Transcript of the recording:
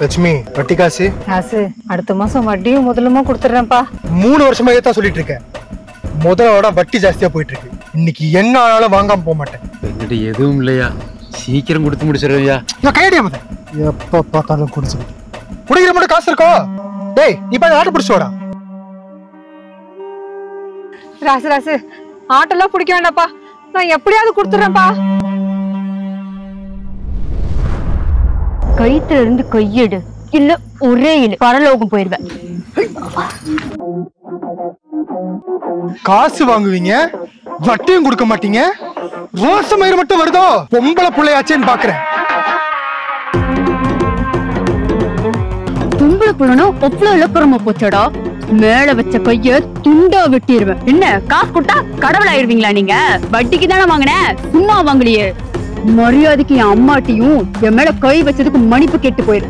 லட்சுமி வட்டி காசு அடுத்த மாசம் வட்டியும் முதலுமா கொடுத்துறேன்ப்பா. 3 வருஷமா தான் சொல்லிட்டு இருக்கேன். முதலோட வட்டி ஜாஸ்தியா போயிட்டு இருக்கு. இன்னைக்கு என்ன ஆனாலும் வாங்காம போக மாட்டேன். என்கிட்ட எதுவும் இல்லையா, சீக்கிரம் கொடுத்து முடிச்சிருவியா? நான் கையடியா மத எப்ப பார்த்தாலும் குடிச்சுக்கிட்டு குடிக்கிற மட்டும் காசு இருக்கோ? டேய் நீ போய் ஆட்டோ பிடிச்சோடா. ராசு ஆட்டெல்லாம் பிடிக்க வேண்டாப்பா, நான் எப்படியாவது கொடுத்துறேன்ப்பா. கைத்துல இருந்து கையெடு, இல்ல ஒரே இழு பரலோகம் போயிருவேன். காசு வாங்குவீங்க, வட்டியும் கொடுக்க மாட்டீங்க. ரோசமயிறு மட்டும் வருதோ? பொம்பளை பிள்ளையாச்சேன்னு பாக்குறேன். பொம்பளை புள்ளனா ஒவ்வளவு இலக்கரமா போச்சடா. மேல வச்ச கைய துண்டா வெட்டிடுவேன். என்ன காசு கொடுத்தா கடவுள் ஆயிடுவீங்களா நீங்க? வட்டிக்கு தானே வாங்கினேன், சும்மா வாங்கலையே. மரியாதைக்கு என் அம்மாட்டியும் என் மேல கை வச்சதுக்கு மன்னிப்பு கேட்டு போயிரு.